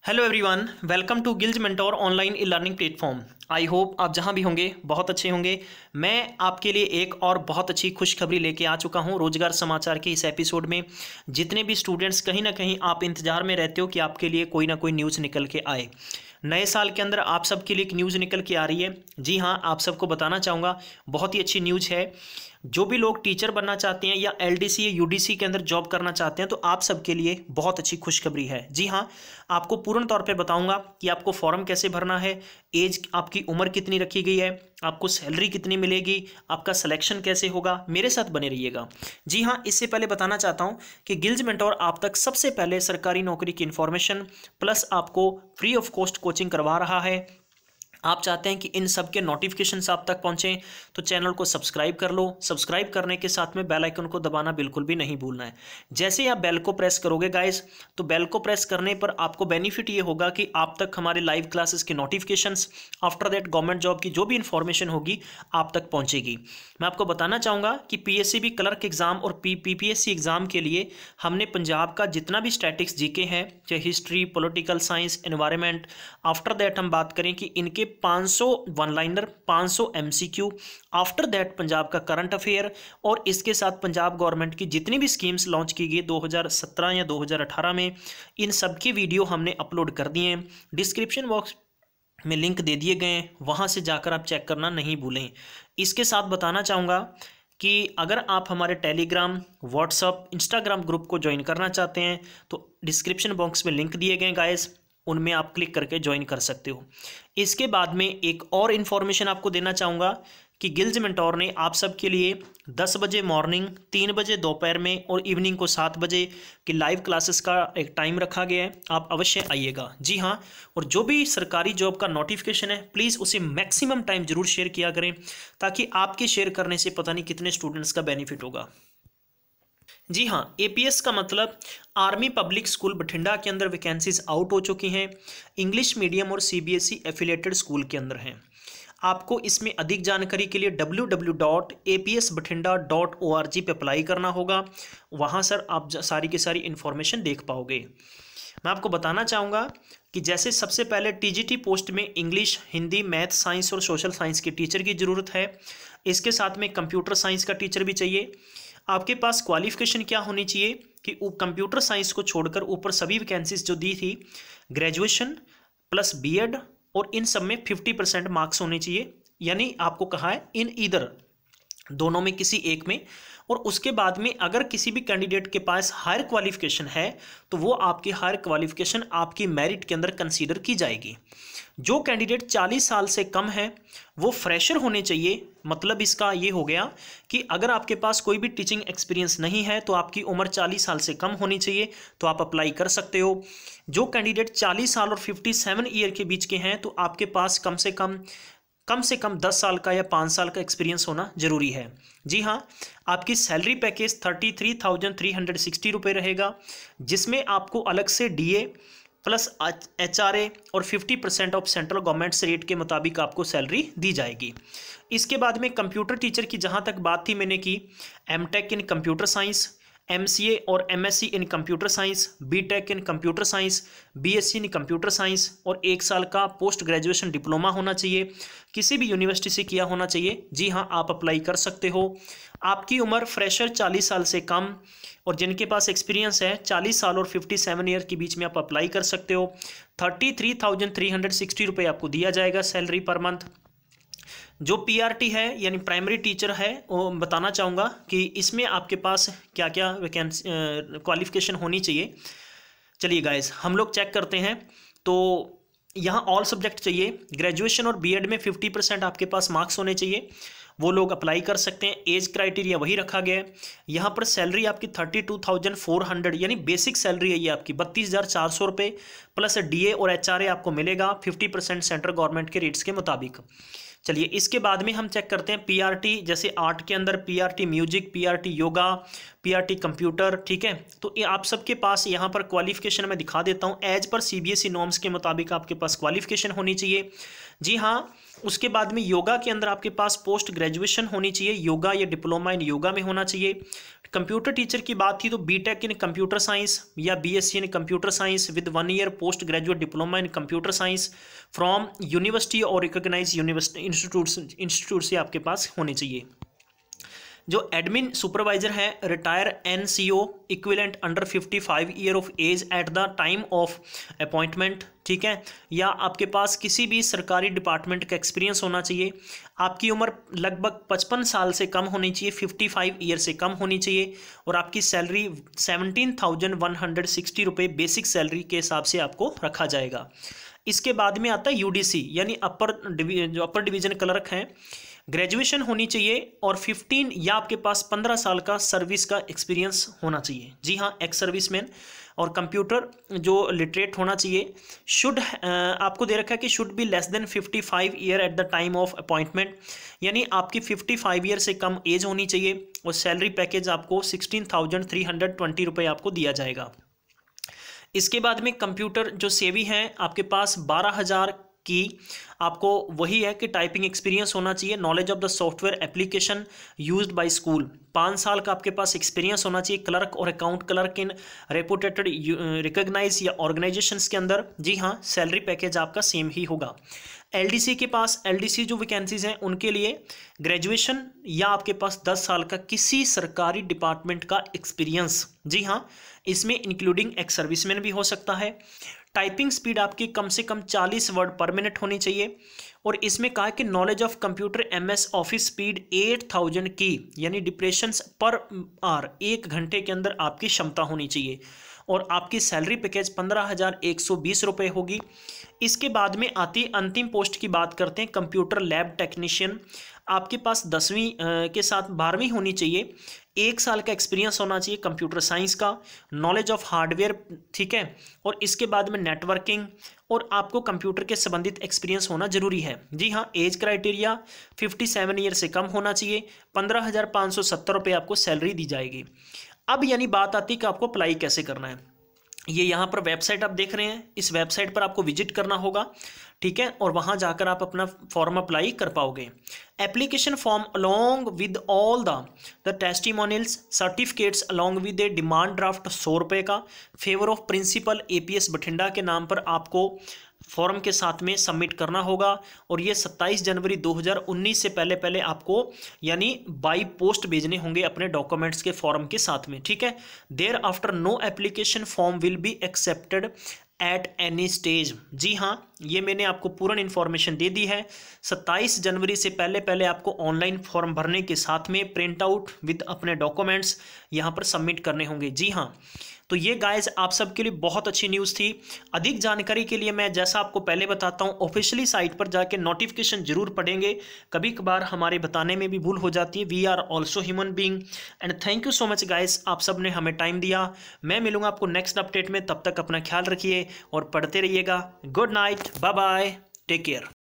Hello everyone, welcome to Gills mentor online e learning platform. I hope आप जहां भी होंगे बहुत अच्छे होंगे। मैं आपके लिए एक और बहुत अच्छी खुशखबरी लेके आ चुका हूं रोजगार समाचार के इस एपिसोड में। जितने भी स्टूडेंट्स कहीं ना कहीं आप इंतजार में रहते हो कि आपके लिए कोई ना कोई न्यूज़ निकल के आए, नए साल के अंदर आप सबके लिए एक न्यूज़ निकल के आ रही है। जी हाँ, आप सबको बताना चाहूँगा, बहुत ही अच्छी न्यूज़ है। जो भी लोग टीचर बनना चाहते हैं या एलडीसी या यूडीसी के अंदर जॉब करना चाहते हैं तो आप सबके लिए बहुत अच्छी खुशखबरी है। जी हाँ, आपको पूर्ण तौर पे बताऊंगा कि आपको फॉर्म कैसे भरना है, एज आपकी उम्र कितनी रखी गई है, आपको सैलरी कितनी मिलेगी, आपका सिलेक्शन कैसे होगा। मेरे साथ बने रहिएगा। जी हाँ, इससे पहले बताना चाहता हूँ कि गिल्ज मेंटोर आप तक सबसे पहले सरकारी नौकरी की इन्फॉर्मेशन प्लस आपको फ्री ऑफ कॉस्ट कोचिंग करवा रहा है। आप चाहते हैं कि इन सब के नोटिफिकेशंस आप तक पहुंचें तो चैनल को सब्सक्राइब कर लो। सब्सक्राइब करने के साथ में बेल आइकन को दबाना बिल्कुल भी नहीं भूलना है। जैसे ही आप बेल को प्रेस करोगे गाइस, तो बेल को प्रेस करने पर आपको बेनिफिट ये होगा कि आप तक हमारे लाइव क्लासेस के notifications, after that government job की जो भी इंफॉर्मेशन होगी आप तक पहुँचेगी। मैं आपको बताना चाहूँगा कि पीएससीबी क्लर्क एग्जाम और पीपीएससी एग्जाम के लिए हमने पंजाब का जितना भी स्टैटिक्स जीके हैं, चाहे history, political science, environment, after that हम बात करें कि इनके 500 one liner, 500 MCQ, after that Punjab का करंट अफेयर और इसके साथ पंजाब गवर्नमेंट की जितनी भी स्कीम्स लॉन्च की गई 2017 या 2018 में, इन सब की वीडियो हमने अपलोड कर दिए हैं। डिस्क्रिप्शन बॉक्स में लिंक दे दिए गए हैं, वहाँ से जाकर आप चेक करना नहीं भूलें। इसके साथ बताना चाहूँगा कि अगर आप हमारे टेलीग्राम, व्हाट्सअप, इंस्टाग्राम ग्रुप को ज्वाइन करना चाहते हैं तो डिस्क्रिप्शन बॉक्स में लिंक दिए गए गाइस, उनमें आप क्लिक करके ज्वाइन कर सकते हो। इसके बाद में एक और इन्फॉर्मेशन आपको देना चाहूँगा कि गिल्ज मेंटोर ने आप सबके लिए 10 बजे मॉर्निंग, 3 बजे दोपहर में और इवनिंग को 7 बजे की लाइव क्लासेस का एक टाइम रखा गया है। आप अवश्य आइएगा। जी हाँ, और जो भी सरकारी जॉब का नोटिफिकेशन है प्लीज़ उसे मैक्सिमम टाइम ज़रूर शेयर किया करें, ताकि आपके शेयर करने से पता नहीं कितने स्टूडेंट्स का बेनिफिट होगा। जी हाँ, एपीएस का मतलब आर्मी पब्लिक स्कूल बठिंडा के अंदर वैकेंसीज आउट हो चुकी हैं। इंग्लिश मीडियम और सीबीएसई एफिलेटेड स्कूल के अंदर हैं। आपको इसमें अधिक जानकारी के लिए www.apsbathinda.org पे अप्लाई करना होगा। वहाँ सर आप सारी की सारी इन्फॉर्मेशन देख पाओगे। मैं आपको बताना चाहूँगा कि जैसे सबसे पहले टीजीटी पोस्ट में इंग्लिश, हिंदी, मैथ, साइंस और सोशल साइंस के टीचर की ज़रूरत है। इसके साथ में कंप्यूटर साइंस का टीचर भी चाहिए। आपके पास क्वालिफिकेशन क्या होनी चाहिए कि कंप्यूटर साइंस को छोड़कर ऊपर सभी वैकेंसीज जो दी थी, ग्रेजुएशन प्लस बीएड और इन सब में 50% मार्क्स होने चाहिए। यानी आपको कहा है इन ईदर, दोनों में किसी एक में। और उसके बाद में अगर किसी भी कैंडिडेट के पास हायर क्वालिफिकेशन है तो वो आपकी हायर क्वालिफिकेशन आपकी मेरिट के अंदर कंसीडर की जाएगी। जो कैंडिडेट 40 साल से कम है वो फ्रेशर होने चाहिए। मतलब इसका ये हो गया कि अगर आपके पास कोई भी टीचिंग एक्सपीरियंस नहीं है तो आपकी उम्र 40 साल से कम होनी चाहिए, तो आप अप्लाई कर सकते हो। जो कैंडिडेट 40 साल और 57 ईयर के बीच के हैं तो आपके पास कम से कम 10 साल का या 5 साल का एक्सपीरियंस होना जरूरी है। जी हाँ, आपकी सैलरी पैकेज 33,360 रुपये रहेगा, जिसमें आपको अलग से डीए प्लस एचआरए और 50% ऑफ सेंट्रल गवर्नमेंट रेट के मुताबिक आपको सैलरी दी जाएगी। इसके बाद में कंप्यूटर टीचर की जहाँ तक बात थी मैंने की, MTech in computer science, MCA और MSc in computer science, BTech in computer science, BSc in computer science और 1 साल का पोस्ट ग्रेजुएशन डिप्लोमा होना चाहिए, किसी भी यूनिवर्सिटी से किया होना चाहिए। जी हाँ, आप अप्लाई कर सकते हो। आपकी उम्र फ्रेशर 40 साल से कम और जिनके पास एक्सपीरियंस है 40 साल और 57 ईयर के बीच में आप अप्लाई कर सकते हो। 33,360 रुपये आपको दिया जाएगा सैलरी पर मंथ। जो पीआरटी है यानी प्राइमरी टीचर है, वो बताना चाहूँगा कि इसमें आपके पास क्या क्या वैकेंसी क्वालिफिकेशन होनी चाहिए। चलिए गाइस, हम लोग चेक करते हैं। तो यहाँ ऑल सब्जेक्ट चाहिए, ग्रेजुएशन और बीएड में 50% आपके पास मार्क्स होने चाहिए, वो लोग अप्लाई कर सकते हैं। एज क्राइटेरिया वही रखा गया है। यहाँ पर सैलरी आपकी 32,400 यानी बेसिक सैलरी है ये आपकी 32,400 रुपये प्लस डीए और एचआरए आपको मिलेगा 50% सेंट्रल गवर्नमेंट के रेट्स के मुताबिक। चलिए, इसके बाद में हम चेक करते हैं पीआरटी। जैसे आर्ट के अंदर PRT music, PRT yoga, PRT computer, ठीक है। तो ये आप सबके पास यहाँ पर क्वालिफिकेशन मैं दिखा देता हूँ। एज पर सीबीएसई नॉर्म्स के मुताबिक आपके पास क्वालिफिकेशन होनी चाहिए। जी हाँ, उसके बाद में योगा के अंदर आपके पास पोस्ट ग्रेजुएशन होनी चाहिए, योगा या डिप्लोमा इन योगा में होना चाहिए। कंप्यूटर टीचर की बात थी तो बीटेक इन कंप्यूटर साइंस या BSc in computer science with 1 year post graduate diploma in computer science from university और रिकॉग्नाइज यूनिवर्सिटी इंस्टीट्यूट से आपके पास होनी चाहिए। जो एडमिन सुपरवाइजर है retire NCO equivalent under 55 year of age at the time of appointment, ठीक है। या आपके पास किसी भी सरकारी डिपार्टमेंट का एक्सपीरियंस होना चाहिए। आपकी उम्र लगभग 55 साल से कम होनी चाहिए, 55 ईयर से कम होनी चाहिए। और आपकी सैलरी 17,160 रुपये बेसिक सैलरी के हिसाब से आपको रखा जाएगा। इसके बाद में आता है यूडीसी यानी जो अपर डिवीजन क्लर्क हैं, ग्रेजुएशन होनी चाहिए और 15 या आपके पास 15 साल का सर्विस का एक्सपीरियंस होना चाहिए। जी हाँ, एक्स सर्विसमैन। और कंप्यूटर जो लिटरेट होना चाहिए। शुड आपको दे रखा है कि should be less than 55 year eight the time of appointment, यानी आपकी 55 ईयर से कम एज होनी चाहिए। और सैलरी पैकेज आपको 16,320 रुपये आपको दिया जाएगा। इसके बाद में कंप्यूटर जो सेवी हैं आपके पास 12,000 की आपको वही है कि टाइपिंग एक्सपीरियंस होना चाहिए। Knowledge of the software application used by school, 5 साल का आपके पास एक्सपीरियंस होना चाहिए। क्लर्क और अकाउंट क्लर्क इन रेपुटेटेड रिकॉग्नाइज या ऑर्गेनाइजेशंस के अंदर। जी हाँ, सैलरी पैकेज आपका सेम ही होगा। एलडीसी के पास, एलडीसी जो वैकेंसीज हैं उनके लिए ग्रेजुएशन या आपके पास 10 साल का किसी सरकारी डिपार्टमेंट का एक्सपीरियंस। जी हाँ, इसमें इंक्लूडिंग एक्स सर्विसमैन भी हो सकता है। टाइपिंग स्पीड आपकी कम से कम 40 वर्ड पर मिनट होनी चाहिए। और इसमें कहा कि knowledge of computer MS office speed 8000 की यानी डिप्रेशंस पर आवर, 1 घंटे के अंदर आपकी क्षमता होनी चाहिए। और आपकी सैलरी पैकेज 15,120 रुपये होगी। इसके बाद में आती अंतिम पोस्ट की बात करते हैं, कंप्यूटर लैब टेक्नीशियन। आपके पास 10वीं के साथ 12वीं होनी चाहिए। 1 साल का एक्सपीरियंस होना चाहिए कंप्यूटर साइंस का। नॉलेज ऑफ हार्डवेयर, ठीक है। और इसके बाद में नेटवर्किंग और आपको कंप्यूटर के संबंधित एक्सपीरियंस होना जरूरी है। जी हाँ, एज क्राइटेरिया 57 ईयर से कम होना चाहिए। 15,570 रुपये आपको सैलरी दी जाएगी। अब यानी बात आती है कि आपको अप्लाई कैसे करना है। ये यहाँ पर वेबसाइट आप देख रहे हैं, इस वेबसाइट पर आपको विजिट करना होगा, ठीक है। और वहाँ जाकर आप अपना फॉर्म अप्लाई कर पाओगे। Application form along with all the testimonials certificates along with a demand draft 100 रुपये का favour of principal APS Bathinda के नाम पर आपको फॉर्म के साथ में सबमिट करना होगा। और ये 27 जनवरी 2019 से पहले आपको यानी बाई पोस्ट भेजने होंगे अपने डॉक्यूमेंट्स के फॉर्म के साथ में, ठीक है। Thereafter no application form will be accepted at any stage. जी हाँ, ये मैंने आपको पूर्ण इन्फॉर्मेशन दे दी है। 27 जनवरी से पहले आपको ऑनलाइन फॉर्म भरने के साथ में प्रिंट आउट विद अपने डॉक्यूमेंट्स यहाँ पर सबमिट करने होंगे। जी हाँ, तो ये गाइज आप सबके लिए बहुत अच्छी न्यूज़ थी। अधिक जानकारी के लिए मैं जैसा आपको पहले बताता हूँ ऑफिशियली साइट पर जाके नोटिफिकेशन जरूर पढ़ेंगे। कभी कभार हमारे बताने में भी भूल हो जाती है। We are also human being. And thank you so much guys, आप सब ने हमें टाइम दिया। मैं मिलूंगा आपको नेक्स्ट अपडेट में, तब तक अपना ख्याल रखिए और पढ़ते रहिएगा। Good night, bye bye, take care.